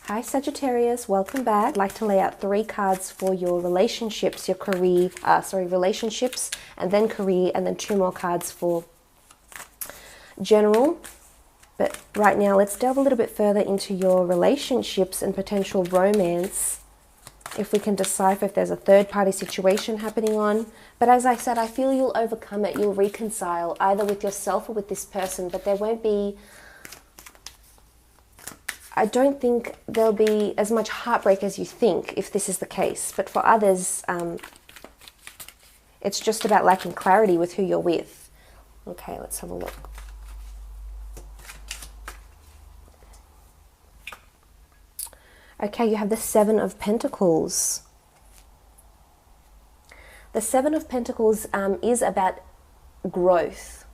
Hi Sagittarius, welcome back. I'd like to lay out 3 cards for your relationships, your career, relationships, and then career, and then 2 more cards for general. But right now, let's delve a little bit further into your relationships and potential romance. If we can decipher if there's a third-party situation happening on. But as I said, I feel you'll overcome it. You'll reconcile either with yourself or with this person, but there won't be... I don't think there'll be as much heartbreak as you think if this is the case. But for others, it's just about lacking clarity with who you're with. Okay, let's have a look. Okay, you have the 7 of Pentacles. The 7 of Pentacles is about growth.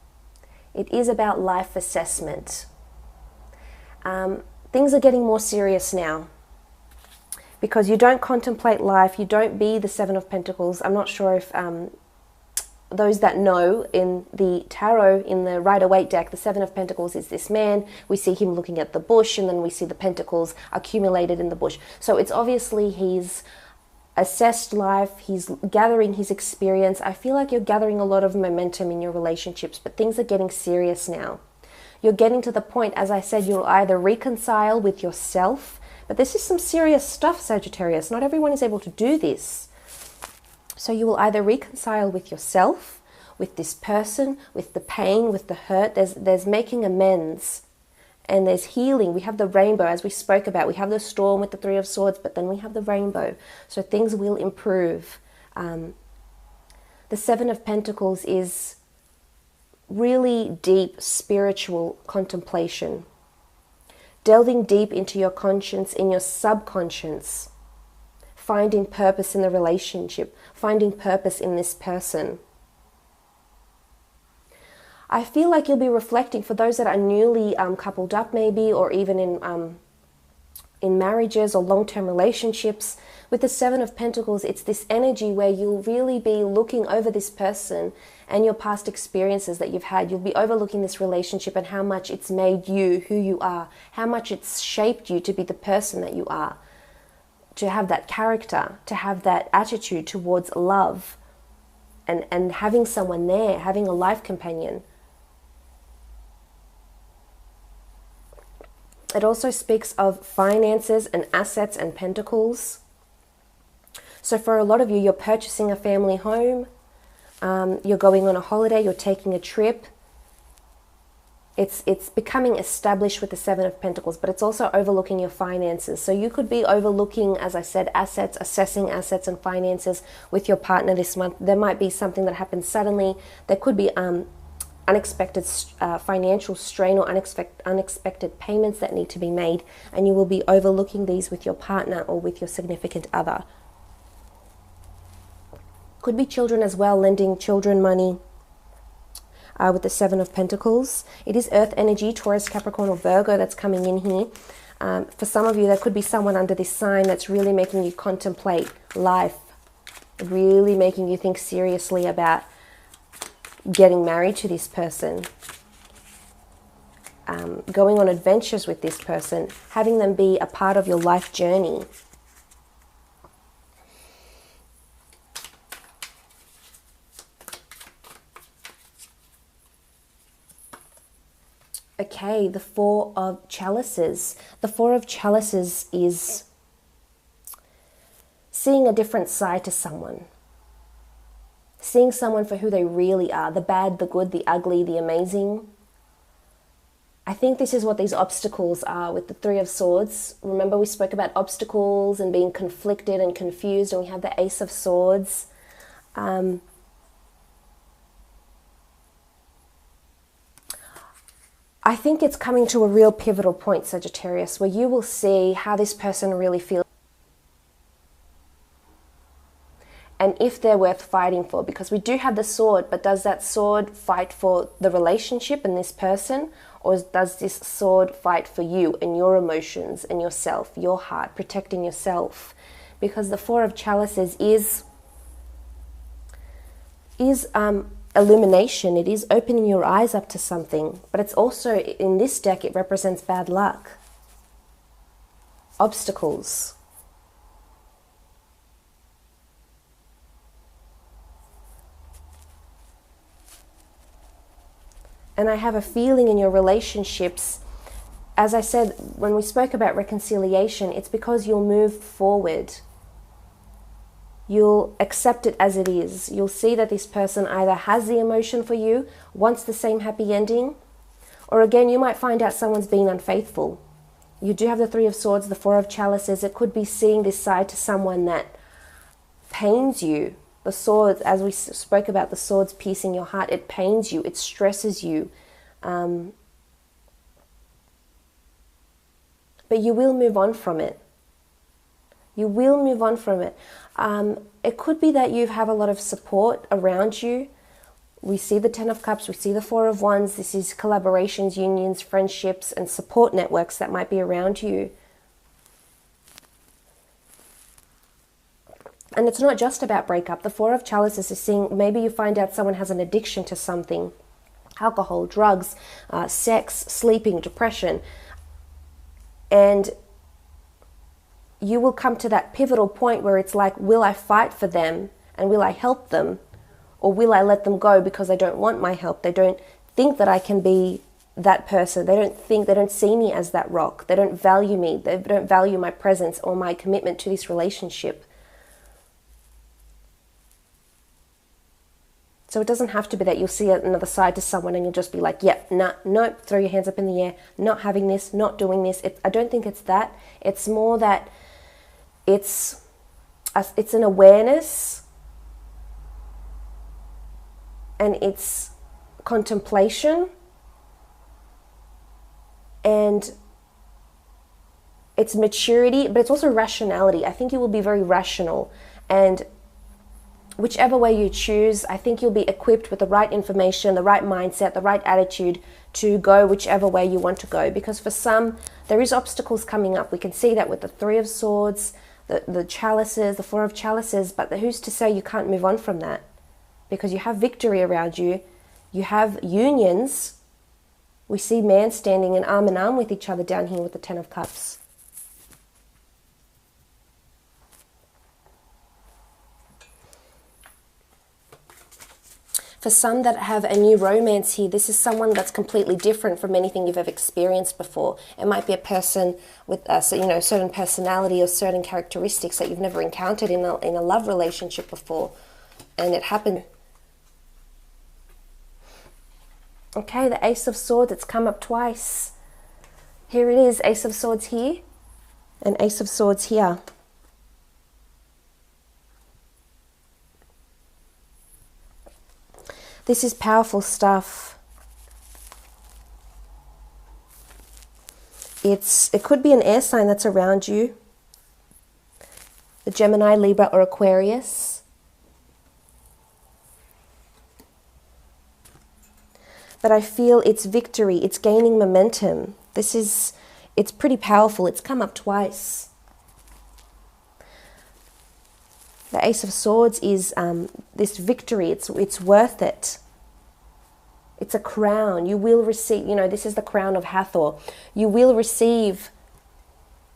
It is about life assessment. Things are getting more serious now because you don't contemplate life. You don't be the 7 of Pentacles. I'm not sure if those that know, in the tarot, in the Rider-Waite deck, the 7 of Pentacles is this man. We see him looking at the bush, and then we see the pentacles accumulated in the bush. So it's obviously he's assessed life. He's gathering his experience. I feel like you're gathering a lot of momentum in your relationships, but things are getting serious now. You're getting to the point, as I said, you'll either reconcile with yourself, but this is some serious stuff, Sagittarius. Not everyone is able to do this. So you will either reconcile with yourself, with this person, with the pain, with the hurt. There's making amends, and there's healing. We have the rainbow, as we spoke about. We have the storm with the 3 of Swords, but then we have the rainbow. So things will improve. The 7 of Pentacles is really deep spiritual contemplation, delving deep into your conscience, in your subconscious, finding purpose in the relationship, finding purpose in this person. I feel like you'll be reflecting, for those that are newly coupled up maybe, or even in marriages or long-term relationships. With the 7 of Pentacles, it's this energy where you'll really be looking over this person and your past experiences that you've had. You'll be overlooking this relationship and how much it's made you who you are, how much it's shaped you to be the person that you are, to have that character, to have that attitude towards love, and having someone there, having a life companion. It also speaks of finances and assets and pentacles. So for a lot of you, you're purchasing a family home, you're going on a holiday, you're taking a trip. It's becoming established with the 7 of Pentacles, but it's also overlooking your finances. So you could be overlooking, as I said, assets, assessing assets and finances with your partner this month. There might be something that happens suddenly. There could be unexpected financial strain or unexpected payments that need to be made, and you will be overlooking these with your partner or with your significant other. Could be children as well, lending children money with the 7 of Pentacles. It is earth energy, Taurus, Capricorn or Virgo that's coming in here. For some of you, there could be someone under this sign that's really making you contemplate life, really making you think seriously about getting married to this person, going on adventures with this person, having them be a part of your life journey. Okay, the 4 of Chalices. The 4 of Chalices is seeing a different side to someone. Seeing someone for who they really are. The bad, the good, the ugly, the amazing. I think this is what these obstacles are with the 3 of Swords. Remember, we spoke about obstacles and being conflicted and confused, and we have the Ace of Swords. I think it's coming to a real pivotal point, Sagittarius, where you will see how this person really feels and if they're worth fighting for. Because we do have the sword, but does that sword fight for the relationship and this person, or does this sword fight for you and your emotions and yourself, your heart, protecting yourself? Because the 4 of Chalices is illumination. It is opening your eyes up to something, but it's also, in this deck, it represents bad luck. obstacles. And I have a feeling in your relationships, as I said, when we spoke about reconciliation, it's because you'll move forward. You'll accept it as it is. You'll see that this person either has the emotion for you, wants the same happy ending, or again, you might find out someone's been unfaithful. You do have the Three of Swords, the Four of Chalices. It could be seeing this side to someone that pains you. The swords, as we spoke about, the swords piercing your heart, it pains you, it stresses you. But you will move on from it. You will move on from it. It could be that you have a lot of support around you. We see the Ten of Cups, we see the Four of Wands. This is collaborations, unions, friendships, and support networks that might be around you. And it's not just about breakup. The Four of Chalices is seeing, maybe you find out someone has an addiction to something. Alcohol, drugs, sex, sleeping, depression. And you will come to that pivotal point where it's like, will I fight for them and will I help them? Or will I let them go because they don't want my help? They don't think that I can be that person. They don't see me as that rock. They don't value me. They don't value my presence or my commitment to this relationship. So it doesn't have to be that you'll see another side to someone and you'll just be like, yep, nah, no, throw your hands up in the air, not having this, not doing this. I don't think it's that. It's more that it's an awareness and it's contemplation and it's maturity, but it's also rationality. I think you will be very rational, and whichever way you choose, I think you'll be equipped with the right information, the right mindset, the right attitude to go whichever way you want to go. Because for some, there is obstacles coming up. We can see that with the Three of Swords, the chalices, the Four of Chalices, but who's to say you can't move on from that? Because you have victory around you. You have unions. We see man standing in arm in arm with each other down here with the Ten of Cups. For some that have a new romance here, this is someone that's completely different from anything you've ever experienced before. It might be a person with a certain personality or certain characteristics that you've never encountered in a love relationship before. And it happened. Okay, the Ace of Swords, it's come up twice. Here it is, Ace of Swords here and Ace of Swords here. This is powerful stuff. It could be an air sign that's around you. The Gemini, Libra, or Aquarius. But I feel it's victory. It's gaining momentum. It's pretty powerful. It's come up twice. The Ace of Swords is this victory. It's worth it. It's a crown. You will receive, this is the crown of Hathor. You will receive,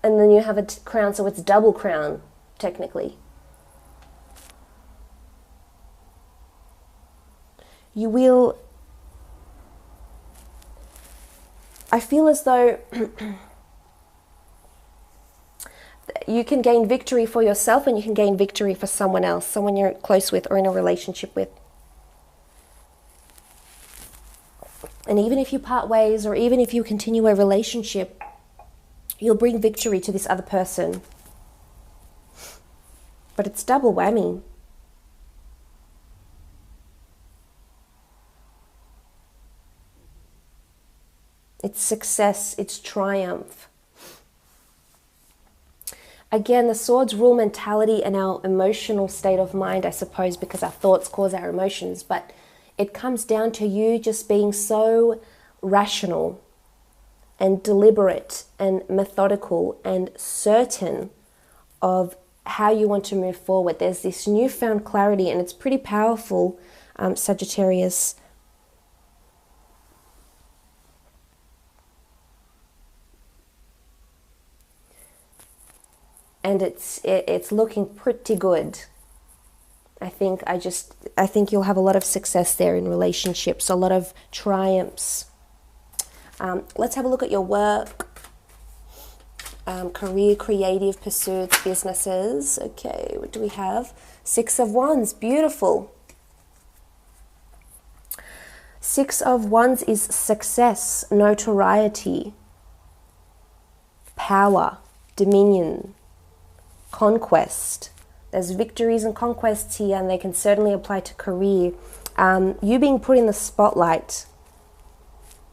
and then you have a crown, so it's double crown, technically. You will, I feel as though you can gain victory for yourself and you can gain victory for someone else, someone you're close with or in a relationship with. And even if you part ways or even if you continue a relationship, you'll bring victory to this other person. But it's double whammy. It's success, it's triumph. Again, the swords rule mentality and our emotional state of mind, I suppose, because our thoughts cause our emotions. But it comes down to you just being so rational and deliberate and methodical and certain of how you want to move forward. There's this newfound clarity and it's pretty powerful, Sagittarius. and it's looking pretty good. I think you'll have a lot of success there in relationships, a lot of triumphs. Let's have a look at your work, career, creative pursuits, businesses. Okay, what do we have? 6 of Wands, beautiful. 6 of Wands is success, notoriety, power, dominion, conquest. There's victories and conquests here, and they can certainly apply to career. You being put in the spotlight.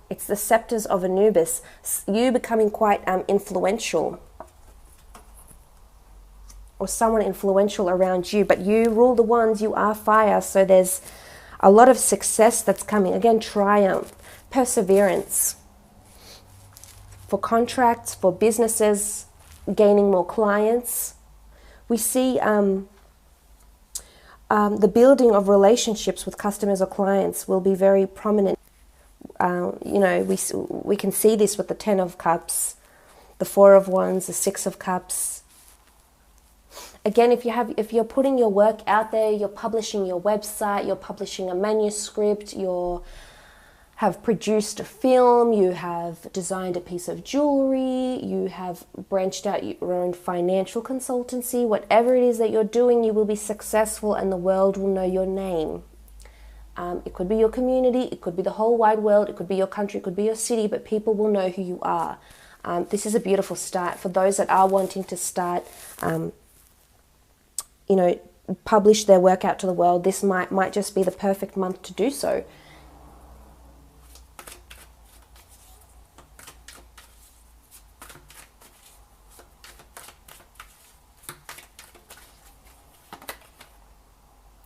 It's the scepters of Anubis. You becoming quite influential, or someone influential around you. But you rule the wands, you are fire, so there's a lot of success that's coming. Again, triumph, perseverance. For contracts, for businesses, gaining more clients. We see the building of relationships with customers or clients will be very prominent. You know, we can see this with the 10 of Cups, the 4 of Wands, the 6 of Cups. Again, if you're putting your work out there, you're publishing your website, you're publishing a manuscript, have produced a film, you have designed a piece of jewelry, you have branched out your own financial consultancy, whatever it is that you're doing, you will be successful and the world will know your name. It could be your community, it could be the whole wide world, it could be your country, it could be your city, but people will know who you are. This is a beautiful start for those that are wanting to start, you know, publish their work out to the world. This might just be the perfect month to do so.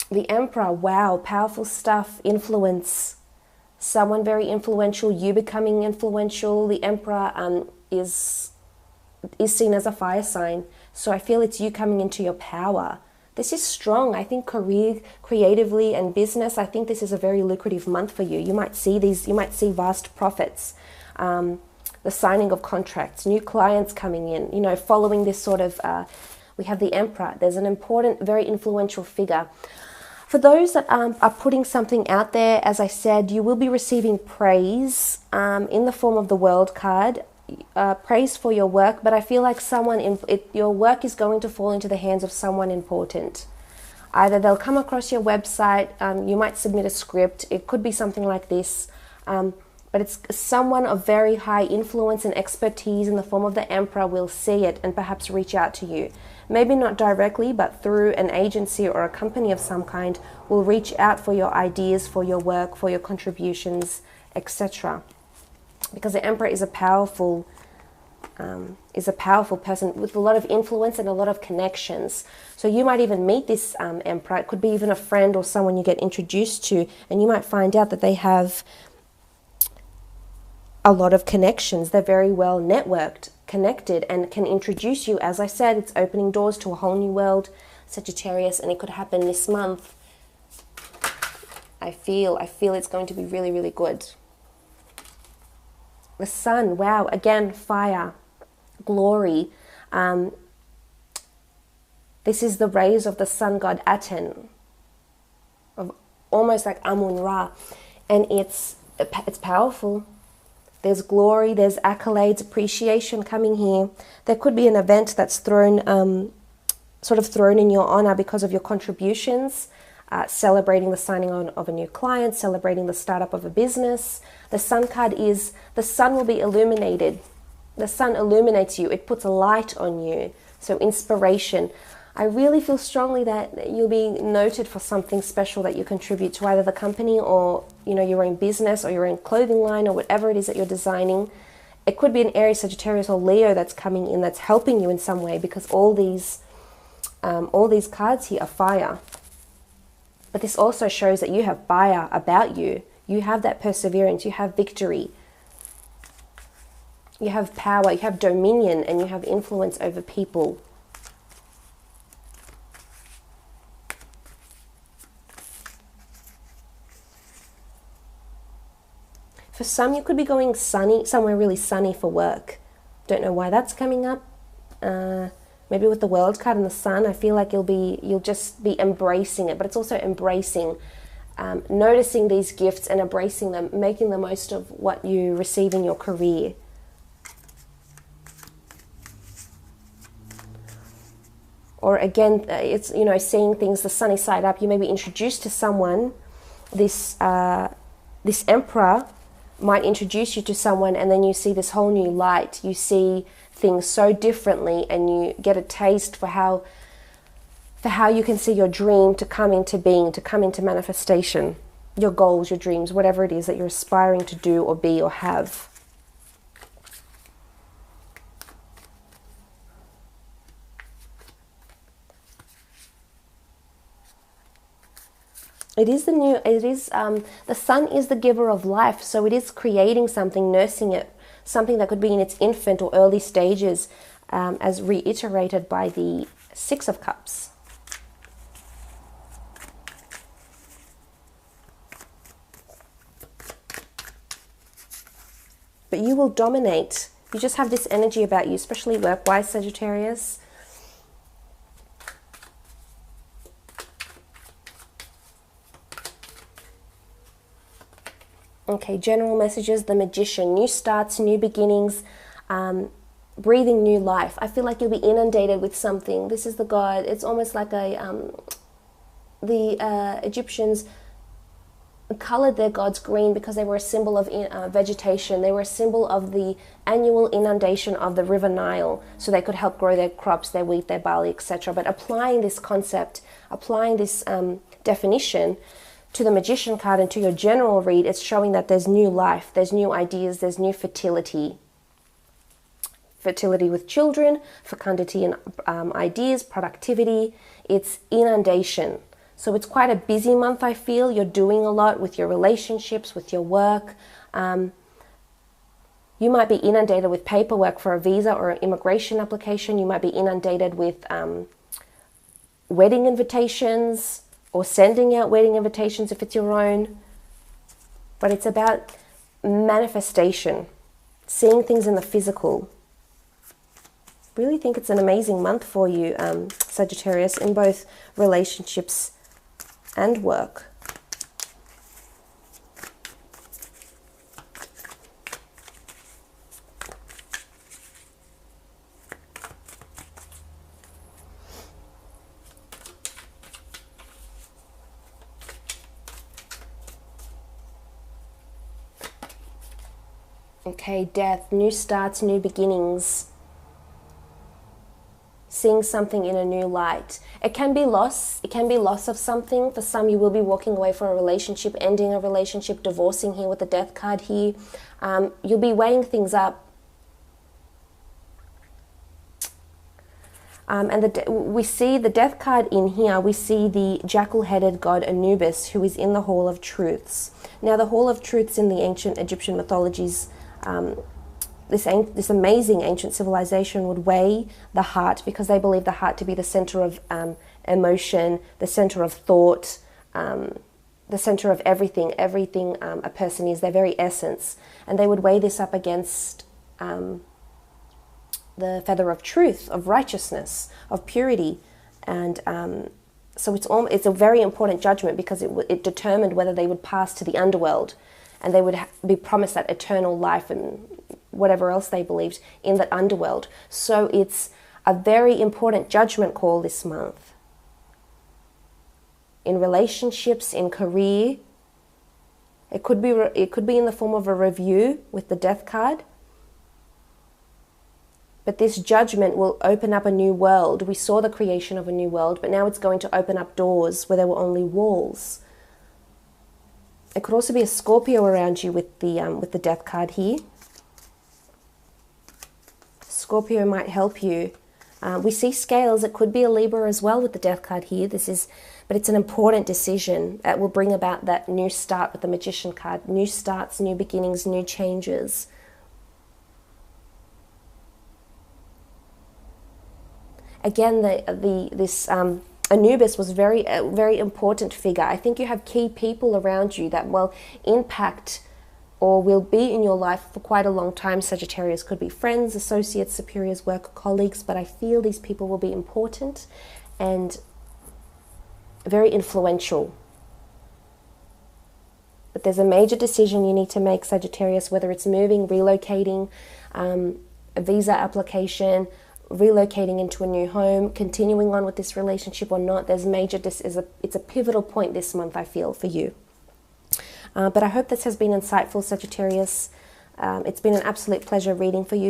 The Emperor, wow, powerful stuff, influence, someone very influential, you becoming influential. The Emperor is seen as a fire sign, so I feel it's you coming into your power. This is strong. I think career, creatively, and business, I think this is a very lucrative month for you. You might see vast profits, the signing of contracts, new clients coming in, you know, following this sort of, we have the Emperor. There's an important, very influential figure. For those that are putting something out there, as I said, you will be receiving praise in the form of the World card, praise for your work, but I feel like your work is going to fall into the hands of someone important. Either they'll come across your website, you might submit a script, it could be something like this, but it's someone of very high influence and expertise in the form of the Emperor will see it and perhaps reach out to you. Maybe not directly, but through an agency or a company of some kind will reach out for your ideas, for your work, for your contributions, etc. Because the Emperor is a powerful person with a lot of influence and a lot of connections. So you might even meet this Emperor. It could be even a friend or someone you get introduced to, and you might find out that they have a lot of connections. They're very well networked, connected, and can introduce you. As I said, it's opening doors to a whole new world, Sagittarius, and it could happen this month. I feel it's going to be really, really good. The Sun, wow, again, fire, glory. This is the rays of the sun god Aten, of almost like Amun-Ra, and it's powerful. There's glory, there's accolades, appreciation coming here. There could be an event that's thrown in your honor because of your contributions, celebrating the signing on of a new client, celebrating the startup of a business. The Sun card is, the sun will be illuminated. The sun illuminates you. It puts a light on you. So inspiration. I really feel strongly that you'll be noted for something special that you contribute to either the company or, you know, your own business or your own clothing line or whatever it is that you're designing. It could be an Aries, Sagittarius, or Leo that's coming in, that's helping you in some way, because all these cards here are fire. But this also shows that you have fire about you. You have that perseverance. You have victory. You have power. You have dominion, and you have influence over people. For some, you could be going sunny, somewhere really sunny for work. Don't know why that's coming up. Maybe with the World card and the Sun, I feel like you'll just be embracing it. But it's also embracing, noticing these gifts and embracing them, making the most of what you receive in your career. Or again, it's, you know, seeing things the sunny side up. You may be introduced to someone. This Emperor might introduce you to someone, and then you see this whole new light. You see things so differently, and you get a taste for how you can see your dream to come into being, to come into manifestation. Your goals, your dreams, whatever it is that you're aspiring to do or be or have. The sun is the giver of life, so it is creating something, nursing it, something that could be in its infant or early stages, as reiterated by the Six of Cups. But you will dominate. You just have this energy about you, especially work-wise, Sagittarius. Okay, general messages, the Magician, new starts, new beginnings, breathing new life. I feel like you'll be inundated with something. This is the god. It's almost like the Egyptians colored their gods green because they were a symbol of vegetation. They were a symbol of the annual inundation of the River Nile, so they could help grow their crops, their wheat, their barley, etc. But applying this concept, applying this definition to the Magician card and to your general read, it's showing that there's new life, there's new ideas, there's new fertility. Fertility with children, fecundity in ideas, productivity. It's inundation. So it's quite a busy month, I feel. You're doing a lot with your relationships, with your work. You might be inundated with paperwork for a visa or an immigration application. You might be inundated with wedding invitations, or sending out wedding invitations if it's your own. But it's about manifestation, seeing things in the physical. Really think it's an amazing month for you, Sagittarius, in both relationships and work. Okay, death, new starts, new beginnings. Seeing something in a new light. It can be loss. It can be loss of something. For some, you will be walking away from a relationship, ending a relationship, divorcing here with the death card here. You'll be weighing things up. And we see the death card in here. We see the jackal-headed god Anubis, who is in the Hall of Truths. Now, the Hall of Truths in the ancient Egyptian mythologies, this amazing ancient civilization would weigh the heart, because they believe the heart to be the center of emotion, the center of thought, the center of everything a person is, their very essence. And they would weigh this up against the feather of truth, of righteousness, of purity. And so it's a very important judgment, because it determined whether they would pass to the underworld, and they would be promised that eternal life and whatever else they believed in that underworld. So it's a very important judgment call this month. In relationships, in career, it could be in the form of a review with the death card. But this judgment will open up a new world. We saw the creation of a new world, but now it's going to open up doors where there were only walls. It could also be a Scorpio around you with the death card here. Scorpio might help you. We see scales. It could be a Libra as well with the death card here. But it's an important decision that will bring about that new start with the Magician card. New starts, new beginnings, new changes. Again, this Anubis was a very important figure. I think you have key people around you that will impact or will be in your life for quite a long time. Sagittarius could be friends, associates, superiors, work colleagues, but I feel these people will be important and very influential. But there's a major decision you need to make, Sagittarius, whether it's moving, relocating, a visa application, relocating into a new home, continuing on with this relationship or not. There's major, it's a pivotal point this month, I feel, for you. But I hope this has been insightful, Sagittarius. It's been an absolute pleasure reading for you.